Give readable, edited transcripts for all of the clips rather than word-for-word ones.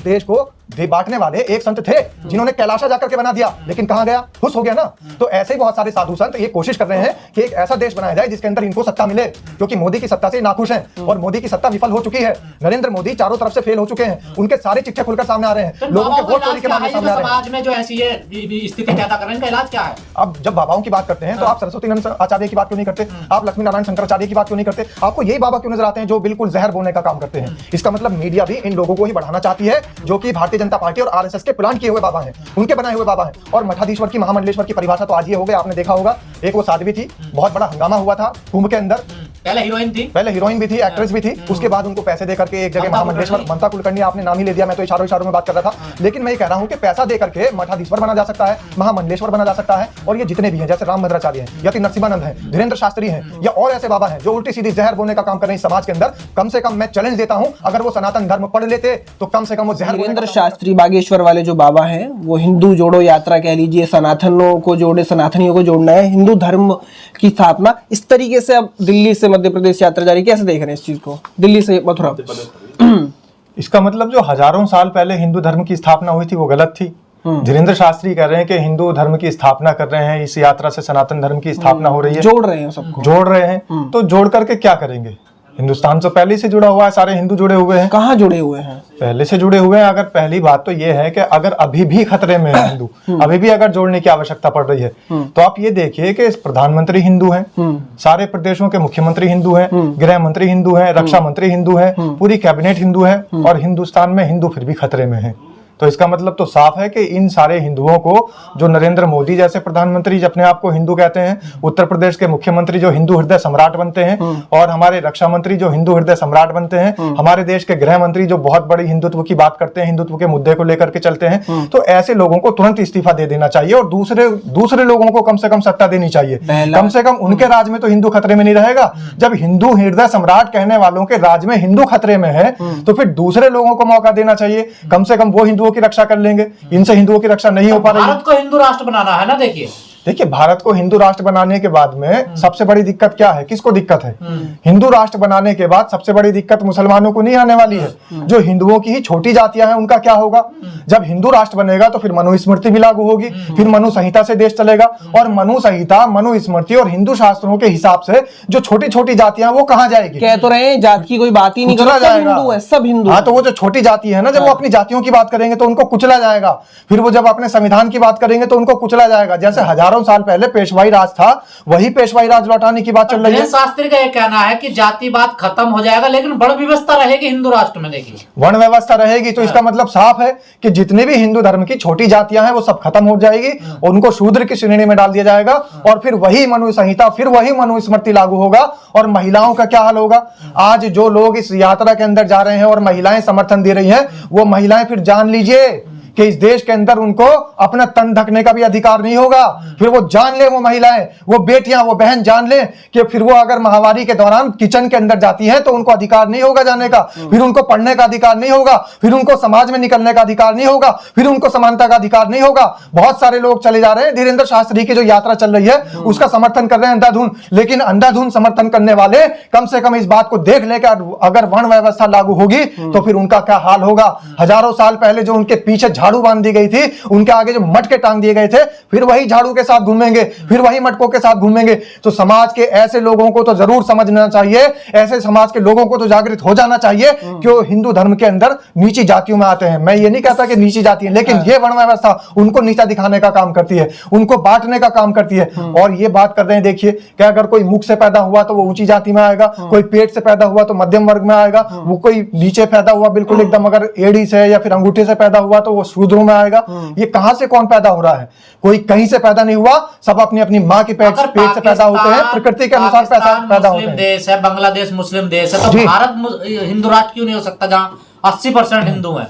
देश को बांटने वाले एक संत थे जिन्होंने कैलाशा जाकर के बना दिया, लेकिन कहां गया? खुश हो गया ना। तो ऐसे ही बहुत सारे साधु संत ये कोशिश कर रहे हैं कि एक ऐसा देश बनाया जाए जिसके अंदर इनको सत्ता मिले, क्योंकि मोदी की सत्ता से नाखुश हैं और मोदी की सत्ता विफल हो चुकी है। नरेंद्र मोदी चारों तरफ से फेल हो चुके हैं, उनके सारे चिट्ठे खुलकर सामने आ रहे हैं, लोगों के वोट चोरी के मामले सामने आ रहे हैं। समाज में जो ऐसी स्थिति पैदा कर रहे हैं, इनका इलाज क्या है? अब जब बाबाओं की बात करते हैं तो आप सरस्वती नंद आचार्य की बात क्यों नहीं करते? आप लक्ष्मी नारायण शंकराचार्य की बात क्यों नहीं करते? आपको यही बाबा क्यों नजर आते हैं जो बिल्कुल जहर बोने का काम करते हैं? इसका मतलब मीडिया भी इन लोगों को ही बढ़ाना चाहती है, जो कि भारतीय जनता पार्टी और आरएसएस के प्लान किए हुए बाबा हैं, उनके बनाए हुए बाबा हैं। और मठाधीश्वर की, महामंडलेश्वर की परिभाषा तो आज ये हो गई, आपने देखा होगा। एक वो साध्वी थी, बहुत बड़ा हंगामा हुआ था कुंभ के अंदर। पहले हीरोइन भी थी, एक्ट्रेस भी थी। उसके बाद उनको पैसे दे करके एक जगह महामंडलेश्वर, ममता कुलकर्णी, आपने नाम ही ले दिया, मैं तो इशारों में बात कर रहा था। लेकिन मैं ये कह रहा हूं कि पैसा दे करके मठाधीश्वर बना जा सकता है, महामंडलेश्वर बना जा सकता है। और ये जितने भी हैं, जैसे रामभद्राचार्य हैं या फिर नरसिम्हानंद हैं, धीरेन्द्र शास्त्री हैं, या और ऐसे बाबा हैं जो उल्टी सीधी जहर बोने का काम कर रहे हैं समाज के अंदर, कम से कम मैं चैलेंज देता हूं, अगर वो सनातन धर्म पढ़ लेते तो कम से कम वो जहर। धीरेन्द्र शास्त्री बागेश्वर वाले जो बाबा हैं, वो हिंदू जोड़ो यात्रा कह लीजिए, सनातनों को जोड़े, सनातनियों को जोड़ना है, हिंदू धर्म की स्थापना, इस तरीके से अब दिल्ली से मध्य प्रदेश यात्रा जारी। कैसे देख रहे हैं इस चीज को, दिल्ली से मथुरा? इसका मतलब जो हजारों साल पहले हिंदू धर्म की स्थापना हुई थी वो गलत थी। धीरेन्द्र शास्त्री कह रहे हैं कि हिंदू धर्म की स्थापना कर रहे हैं, इस यात्रा से सनातन धर्म की स्थापना हो रही है, जोड़ रहे हैं सबको, जोड़ रहे हैं। तो जोड़ करके क्या करेंगे? हिंदुस्तान तो पहले से जुड़ा हुआ है, सारे हिंदू जुड़े हुए हैं। कहाँ जुड़े हुए हैं? पहले से जुड़े हुए हैं। अगर पहली बात तो ये है कि अगर अभी भी खतरे में है हिंदू, अभी भी अगर जोड़ने की आवश्यकता पड़ रही है, तो आप ये देखिए कि प्रधानमंत्री हिंदू हैं, सारे प्रदेशों के मुख्यमंत्री हिंदू हैं, गृह मंत्री हिंदू हैं, रक्षा मंत्री हिंदू हैं, पूरी कैबिनेट हिंदू है, और हिंदुस्तान में हिंदू फिर भी खतरे में है। तो इसका मतलब तो साफ है कि इन सारे हिंदुओं को, जो नरेंद्र मोदी जैसे प्रधानमंत्री अपने आप को हिंदू कहते हैं, उत्तर प्रदेश के मुख्यमंत्री जो हिंदू हृदय सम्राट बनते हैं, और हमारे रक्षा मंत्री जो हिंदू हृदय सम्राट बनते हैं, हमारे देश के गृह मंत्री जो बहुत बड़ी हिंदुत्व की बात करते हैं, हिंदुत्व के मुद्दे को लेकर के चलते हैं, तो ऐसे लोगों को तुरंत इस्तीफा दे देना चाहिए और दूसरे लोगों को कम से कम सत्ता देनी चाहिए। कम से कम उनके राज में तो हिंदू खतरे में नहीं रहेगा। जब हिंदू हृदय सम्राट कहने वालों के राज में हिंदू खतरे में है, तो फिर दूसरे लोगों को मौका देना चाहिए, कम से कम वो हिंदुओं की रक्षा कर लेंगे। इनसे हिंदुओं की रक्षा नहीं हो पा रही। भारत को हिंदू राष्ट्र बनाना है ना। देखिए भारत को हिंदू राष्ट्र बनाने के बाद में सबसे बड़ी दिक्कत क्या है? किसको दिक्कत है? हिंदू राष्ट्र बनाने के बाद सबसे बड़ी दिक्कत मुसलमानों को नहीं आने वाली है। जो हिंदुओं की ही छोटी जातियां हैं उनका क्या होगा? जब हिंदू राष्ट्र बनेगा तो फिर मनुस्मृति भी लागू होगी, फिर मनु संहिता से देश चलेगा, और मनु संहिता, मनुस्मृति और हिंदू शास्त्रों के हिसाब से जो छोटी छोटी जातियां वो कहां जाएगी? कह तो रहे हैं जात की कोई बात ही नहीं, सब हिंदू। हाँ, तो वो जो छोटी जाति है ना, जब वो अपनी जातियों की बात करेंगे तो उनको कुचला जाएगा, फिर वो जब अपने संविधान की बात करेंगे तो उनको कुचला जाएगा। जैसे हजारों साल पहले पेशवाई राज था, वही पेशवाई राज लौटाने की बात चल रही है। शास्त्री का यह कहना है कि जातिवाद खत्म हो जाएगा, लेकिन वर्ण व्यवस्था रहेगी हिंदू राष्ट्र में। देखिए, वर्ण व्यवस्था रहेगी तो इसका मतलब साफ है कि जितने भी हिंदू धर्म की छोटी जातियां हैं वो सब खत्म हो जाएगी, उनको शूद्र की श्रेणी में डाल दिया जाएगा, और फिर वही मनु संहिता, फिर वही मनुस्मृति लागू होगा। और महिलाओं का क्या हाल होगा? आज जो लोग इस यात्रा के अंदर जा रहे हैं और महिलाएं समर्थन दे रही हैं, वो महिलाएं फिर जान लीजिए कि इस देश के अंदर उनको अपना तन ढकने का भी अधिकार नहीं होगा। फिर वो जान ले, वो महिलाएं, वो बेटियां, वो बहन जान ले कि फिर वो अगर महामारी के दौरान किचन के अंदर जाती हैं तो उनको अधिकार नहीं होगा जाने का, फिर उनको पढ़ने का अधिकार नहीं होगा, फिर उनको समाज में निकलने का अधिकार नहीं होगा, फिर उनको समानता का अधिकार नहीं होगा। बहुत सारे लोग चले जा रहे हैं। धीरेन्द्र शास्त्री की जो यात्रा चल रही है उसका समर्थन कर रहे हैं अंधाधुंध, लेकिन अंधाधुंध समर्थन करने वाले कम से कम इस बात को देख ले कि अगर वर्ण व्यवस्था लागू होगी तो फिर उनका क्या हाल होगा। हजारों साल पहले जो उनके पीछे झाड़ू बांध दी गई थी, उनके आगे जो मटके टांग दिए गए थे, फिर वही झाड़ू के साथ घूमेंगे, फिर वही मटकों के साथ घूमेंगे। तो समाज के ऐसे लोगों को तो जरूर समझना चाहिए, ऐसे समाज के लोगों को तो जागृत हो जाना चाहिए कि वो हिंदू धर्म के अंदर नीची जातियों में आते हैं। मैं ये नहीं कहता कि नीची जाति है, लेकिन ये वर्ण व्यवस्था उनको नीचा दिखाने का काम करती है, उनको बांटने का काम करती है। और ये बात कर रहे हैं, देखिए कि अगर कोई मुख से पैदा हुआ तो वो ऊंची जाति में आएगा, कोई पेट से पैदा हुआ तो मध्यम वर्ग में आएगा, वो कोई नीचे पैदा हुआ बिल्कुल एकदम अगर एड़ी से या फिर अंगूठे से पैदा हुआ तो वो शूद्रों में आएगा। ये कहां से कौन पैदा हो रहा है? कोई कहीं से पैदा नहीं हुआ, सब अपनी अपनी मां के पेट से पैदा होते हैं, प्रकृति के अनुसार पैदा होते हैं। देश है बांग्लादेश, मुस्लिम देश है, तो भारत हिंदू राष्ट्र क्यों नहीं हो सकता जहां 80% हिंदू है?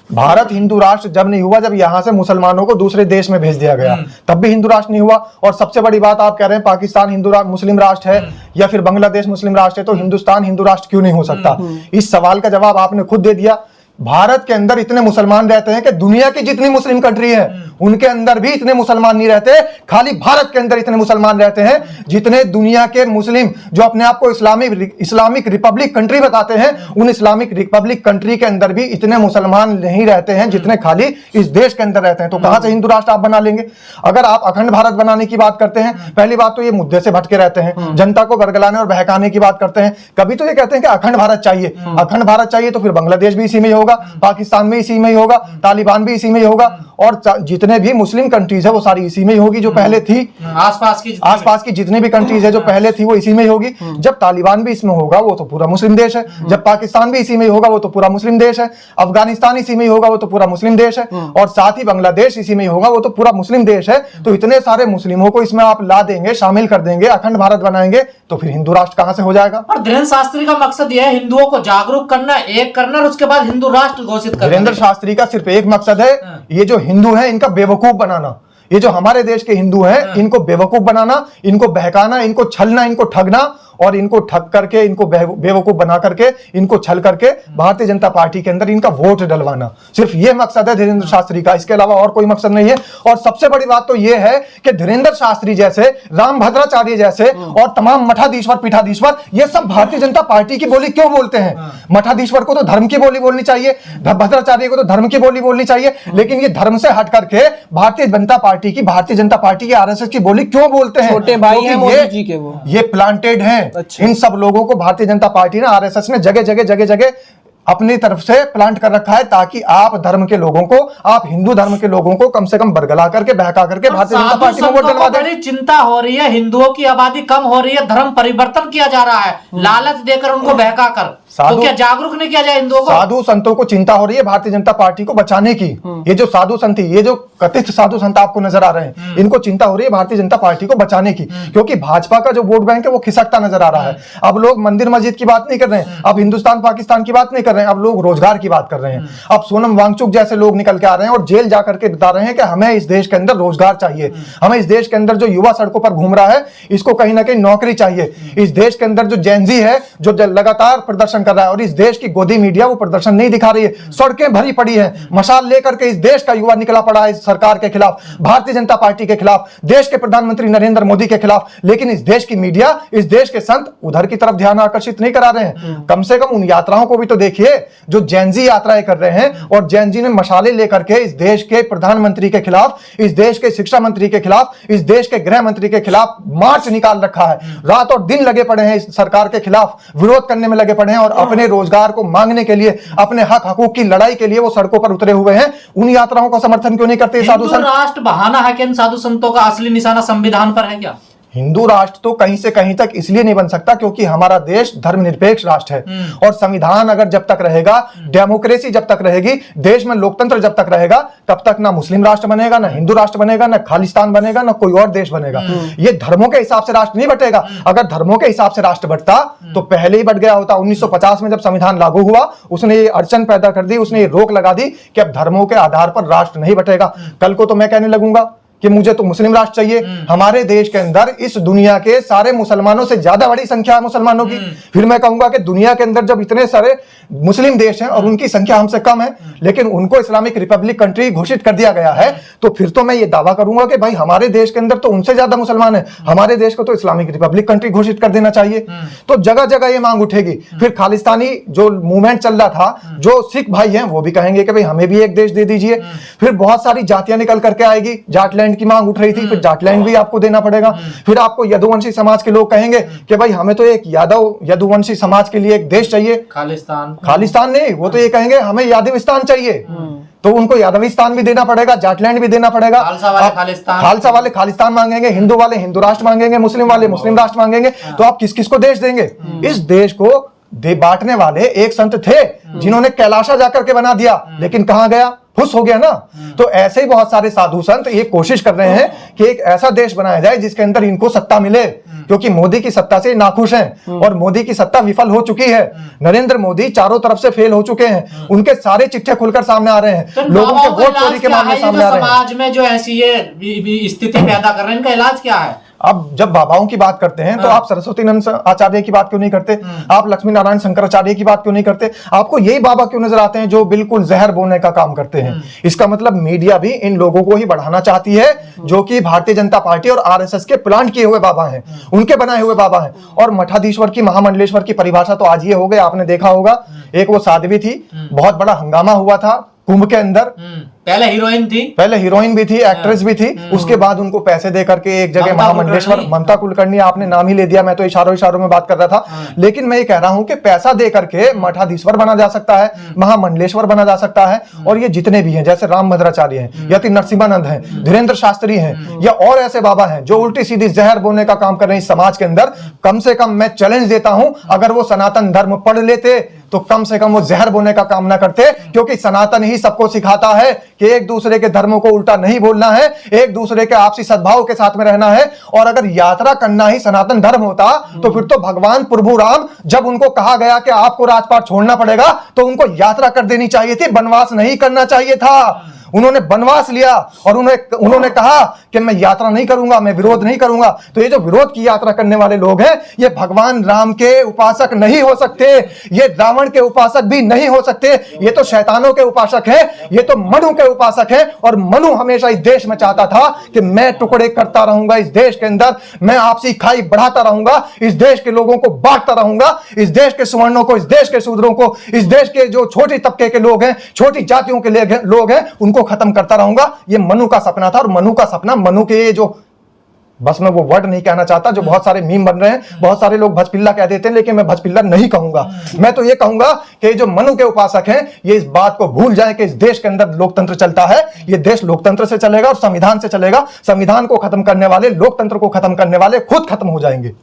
भारत हिंदू राष्ट्र जब नहीं हुआ, जब यहां से मुसलमानों को दूसरे देश में भेज दिया गया, तब भी हिंदू राष्ट्र नहीं हुआ। और सबसे बड़ी बात आप कह रहे हैं पाकिस्तान हिंदू मुस्लिम राष्ट्र है या फिर बांग्लादेश मुस्लिम राष्ट्र है, तो हिंदुस्तान हिंदू राष्ट्र क्यों नहीं हो सकता? इस सवाल का जवाब आपने खुद दे दिया। भारत के अंदर इतने मुसलमान रहते हैं कि दुनिया की जितनी मुस्लिम कंट्री है उनके अंदर भी इतने मुसलमान नहीं रहते, खाली भारत के अंदर इतने मुसलमान रहते हैं जितने दुनिया के मुस्लिम जो अपने आप को इस्लामिक रिपब्लिक कंट्री बताते हैं, उन इस्लामिक रिपब्लिक कंट्री के अंदर भी इतने मुसलमान नहीं रहते हैं जितने खाली इस देश के अंदर रहते हैं। तो कहां से हिंदू राष्ट्र आप बना लेंगे? अगर आप अखंड भारत बनाने की बात करते हैं, पहली बात तो ये मुद्दे से भटके रहते हैं, जनता को बरगलाने और बहकाने की बात करते हैं। कभी तो ये कहते हैं कि अखंड भारत चाहिए, अखंड भारत चाहिए तो फिर बांग्लादेश भी इसी में ही होगा, पाकिस्तान में इसी में ही होगा, तालिबान भी इसी में ही होगा, और जितने भी मुस्लिम कंट्रीज है वो सारी इसी में ही होगी जो पहले थी। आसपास की जितनी भी कंट्रीज है जो पहले थी वो इसी में ही होगी। जब तालिबान भी इसमें होगा वो तो पूरा मुस्लिम देश है, जब पाकिस्तान भी इसी में ही होगा वो तो पूरा मुस्लिम देश है, अफगानिस्तान इसी में ही होगा वो तो पूरा मुस्लिम देश है, और साथ ही बांग्लादेश इसी में ही होगा वो तो पूरा मुस्लिम देश है। तो इतने सारे मुस्लिमों को इसमें आप ला देंगे, शामिल कर देंगे, अखंड भारत बनाएंगे, तो फिर हिंदू राष्ट्र कहां से हो जाएगा? और धीरेन्द्र शास्त्री का मकसद यह है हिंदुओं को जागरूक करना, एक करना, और उसके बाद हिंदू राष्ट्र घोषित करना। धीरेन्द्र शास्त्री का सिर्फ एक मकसद है, ये जो हिंदू है इनका बेवकूफ बनाना। ये जो हमारे देश के हिंदू हैं इनको बेवकूफ बनाना, इनको बहकाना, इनको छलना, इनको ठगना, और इनको ठग करके, इनको बेवकूफ बना करके, इनको छल करके भारतीय जनता पार्टी के अंदर इनका वोट डलवाना। सिर्फ ये मकसद है धीरेन्द्र शास्त्री का, इसके अलावा और कोई मकसद नहीं है। और सबसे बड़ी बात तो ये है कि धीरेन्द्र शास्त्री जैसे, रामभद्राचार्य जैसे और तमाम मठाधीश्वर पीठाधीश्वर ये सब भारतीय जनता पार्टी की बोली क्यों बोलते हैं? मठाधीश्वर को तो धर्म की बोली बोलनी चाहिए, भद्राचार्य को तो धर्म की बोली बोलनी चाहिए, लेकिन ये धर्म से हट करके भारतीय जनता पार्टी की आरएसएस की बोली क्यों बोलते हैं? छोटे भाई हैं मोदी जी के, वो ये प्लांटेड हैं। अच्छा। इन सब लोगों को भारतीय जनता पार्टी ने, आरएसएस ने जगह जगह अपनी तरफ से प्लांट कर रखा है, ताकि आप धर्म के लोगों को, आप हिंदू धर्म के लोगों को कम से कम बरगला करके, बहका करके भारतीय जनता पार्टी में वोट डलवा दें। बड़ी चिंता हो रही है, हिंदुओं की आबादी कम हो रही है, धर्म परिवर्तन किया जा रहा है, लालच देकर उनको बहका कर। तो क्या जागरूक नहीं किया जाए हिंदुओं को? साधु संतों को चिंता हो रही है भारतीय जनता पार्टी को बचाने की। ये जो साधु संत, ये जो कथित साधु संत आपको नजर आ रहे हैं, इनको चिंता हो रही है भारतीय जनता पार्टी को बचाने की, क्योंकि भाजपा का जो वोट बैंक है वो खिसकता नजर आ रहा है। अब लोग मंदिर मस्जिद की बात नहीं कर रहे हैं, अब हिंदुस्तान पाकिस्तान की बात नहीं कर रहे हैं, अब लोग रोजगार की बात कर रहे हैं। अब सोनम वांगचुक जैसे लोग निकल के आ रहे हैं और जेल जाकर के बता रहे हैं कि हमें इस देश के अंदर रोजगार चाहिए, हमें इस देश के अंदर जो युवा सड़कों पर घूम रहा है इसको कहीं ना कहीं नौकरी चाहिए, इस देश के अंदर जो जेनजी है जो लगातार प्रदर्शन कर रहा है, और इस देश की गोदी मीडिया वो प्रदर्शन नहीं दिखा रही है, सड़कें भरी पड़ी हैं, मशाल लेकर के इस देश का युवा निकला पड़ा है इस सरकार के खिलाफ, भारतीय जनता पार्टी के खिलाफ, देश के प्रधानमंत्री नरेंद्र मोदी के खिलाफ। लेकिन इस देश की मीडिया, इस देश के संत उधर की तरफ ध्यान आकर्षित नहीं करा रहे हैं। कम से कम उन यात्राओं को भी तो देखिए जो जेनजी यात्राएं कर रहे हैं, और जेनजी ने मशाले लेकर के इस देश के प्रधानमंत्री के खिलाफ, इस देश के शिक्षा मंत्री के खिलाफ, इस देश के गृह मंत्री के खिलाफ मार्च निकाल रखा है। रात और दिन लगे पड़े हैं इस सरकार के खिलाफ, विरोध करने में लगे पड़े हैं, और अपने रोजगार को मांगने के लिए, अपने हक हकूक की लड़ाई के लिए वो सड़कों पर उतरे हुए हैं। उन यात्राओं का समर्थन क्यों नहीं करते साधु संत? राष्ट्र बहाना है कि इन साधु संतों का असली निशाना संविधान पर है क्या? हिंदू राष्ट्र तो कहीं से कहीं तक इसलिए नहीं बन सकता क्योंकि हमारा देश धर्मनिरपेक्ष राष्ट्र है, और संविधान अगर जब तक रहेगा, डेमोक्रेसी जब तक रहेगी, देश में लोकतंत्र जब तक रहेगा, तब तक ना मुस्लिम राष्ट्र बनेगा, ना हिंदू राष्ट्र बनेगा, ना खालिस्तान बनेगा, ना कोई और देश बनेगा। ये धर्मों के हिसाब से राष्ट्र नहीं बटेगा। अगर धर्मों के हिसाब से राष्ट्र बटता तो पहले ही बट गया होता। 1950 में जब संविधान लागू हुआ, उसने ये अड़चन पैदा कर दी, उसने ये रोक लगा दी कि अब धर्मों के आधार पर राष्ट्र नहीं बटेगा। कल को तो मैं कहने लगूंगा कि मुझे तो मुस्लिम राष्ट्र चाहिए। हमारे देश के अंदर इस दुनिया के सारे मुसलमानों से ज्यादा बड़ी संख्या है मुसलमानों की। फिर मैं कहूंगा कि दुनिया के अंदर जब इतने सारे मुस्लिम देश हैं और उनकी संख्या हमसे कम है, लेकिन उनको इस्लामिक रिपब्लिक कंट्री घोषित कर दिया गया है, तो फिर तो मैं ये दावा करूंगा कि भाई हमारे देश के अंदर तो उनसे ज्यादा मुसलमान है, हमारे देश को तो इस्लामिक रिपब्लिक कंट्री घोषित कर देना चाहिए। तो जगह जगह ये मांग उठेगी। फिर खालिस्तानी जो मूवमेंट चल रहा था, जो सिख भाई हैं वो भी कहेंगे कि भाई हमें भी एक देश दे दीजिए। फिर बहुत सारी जातियां निकल करके आएगी, जाटलैंड की मांग उठ रही थी, फिर जाटलैंड भी आपको देना पड़ेगा। फिर आपको यदुवंशी समाज के लोग कहेंगे कि भाई हमें तो एक यदुवंशी समाज के लिए एक देश चाहिए। खालिस्तान नहीं, वो तो ये कहेंगे हमें यादविस्तान चाहिए, तो उनको यादविस्तान भी देना पड़ेगा, जाटलैंड भी देना पड़ेगा। खालसा वाले खालिस्तान मांगेंगे, हिंदू वाले हिंदू राष्ट्र मांगेंगे, मुस्लिम वाले मुस्लिम राष्ट्र मांगेंगे। तो आप किस किस को देश देंगे? इस देश को बांटने वाले एक संत थे जिन्होंने कैलाशा जाकर के बना दिया, लेकिन कहां गया? फुस हो गया ना। तो ऐसे ही बहुत सारे साधु संत ये कोशिश कर रहे हैं कि एक ऐसा देश बनाया जाए जिसके अंदर इनको सत्ता मिले, क्योंकि मोदी की सत्ता से नाखुश हैं और मोदी की सत्ता विफल हो चुकी है। नरेंद्र मोदी चारों तरफ से फेल हो चुके हैं, उनके सारे चिट्ठे खुलकर सामने आ रहे हैं, तो लोगों के वोट चोरी के मामले सामने आ रहे हैं। समाज में जो ऐसी ये स्थिति पैदा कर रहे हैं, इनका इलाज क्या है? अब जब बाबाओं की बात करते हैं तो आप सरस्वती नंद आचार्य की बात क्यों नहीं करते? आप लक्ष्मी नारायण शंकराचार्य की बात क्यों नहीं करते? आपको यही बाबा क्यों नजर आते हैं जो बिल्कुल जहर बोने का काम करते हैं? इसका मतलब मीडिया भी इन लोगों को ही बढ़ाना चाहती है जो कि भारतीय जनता पार्टी और आरएसएस के प्लांट किए हुए बाबा हैं, उनके बनाए हुए बाबा हैं। और मठाधीश्वर की, महामंडलेश्वर की परिभाषा तो आज ये हो गई, आपने देखा होगा। एक वो साध्वी थी, बहुत बड़ा हंगामा हुआ था कुंभ के अंदर। पहले हीरोइन भी थी, एक्ट्रेस भी थी, उसके बाद उनको पैसे दे करके एक जगह महामंडलेश्वर, ममता कुलकर्णी, आपने नाम ही ले दिया, मैं तो इशारों में बात कर रहा था। लेकिन मैं ये कह रहा हूं कि पैसा दे करके मठाधीश्वर बना जा सकता है, महामंडलेश्वर बना जा सकता है। और ये जितने भी हैं, जैसे रामभद्राचार्य हैं, यति नरसिम्हानंद हैं, धीरेन्द्र शास्त्री हैं, या और ऐसे बाबा हैं जो उल्टी सीधी जहर बोने का काम कर रहे हैं समाज के अंदर, कम से कम मैं चैलेंज देता हूं, अगर वो सनातन धर्म पढ़ लेते तो कम से कम वो जहर बोने का काम ना करते। क्योंकि सनातन ही सबको सिखाता है कि एक दूसरे के धर्मों को उल्टा नहीं बोलना है, एक दूसरे के आपसी सद्भाव के साथ में रहना है। और अगर यात्रा करना ही सनातन धर्म होता तो फिर तो भगवान प्रभु राम, जब उनको कहा गया कि आपको राजपाट छोड़ना पड़ेगा, तो उनको यात्रा कर देनी चाहिए थी, वनवास नहीं करना चाहिए था। उन्होंने वनवास लिया और उन्होंने कहा कि मैं यात्रा नहीं करूंगा, मैं विरोध नहीं करूंगा। तो ये जो विरोध की यात्रा करने वाले लोग हैं, ये भगवान राम के उपासक नहीं हो सकते, ये रावण के उपासक भी नहीं हो सकते, ये तो शैतानों के उपासक हैं, ये तो मनु के उपासक हैं। और मनु हमेशा इस देश में चाहता था कि मैं टुकड़े करता रहूंगा इस देश के अंदर, मैं आपसी खाई बढ़ाता रहूंगा, इस देश के लोगों को बांटता रहूंगा, इस देश के सुवर्णों को, इस देश के शूद्रों को, इस देश के जो छोटे तबके के लोग हैं, छोटी जातियों के लोग हैं, उनको खत्म करता रहूंगा। ये मनु का सपना था। और मनु का सपना, मनु के जो, बस मैं वो वर्ड नहीं कहना चाहता जो बहुत सारे मीम बन रहे हैं, बहुत सारे लोग भजपिल्ला कह देते हैं, लेकिन मैं भजपिल्ला नहीं कहूंगा। मैं तो ये कहूंगा कि जो मनु के उपासक हैं, ये इस बात को भूल जाए कि इस देश के अंदर लोकतंत्र चलता है, ये देश लोकतंत्र से चलेगा और संविधान से चलेगा। संविधान को खत्म करने वाले, लोकतंत्र को खत्म करने वाले खुद खत्म हो जाएंगे।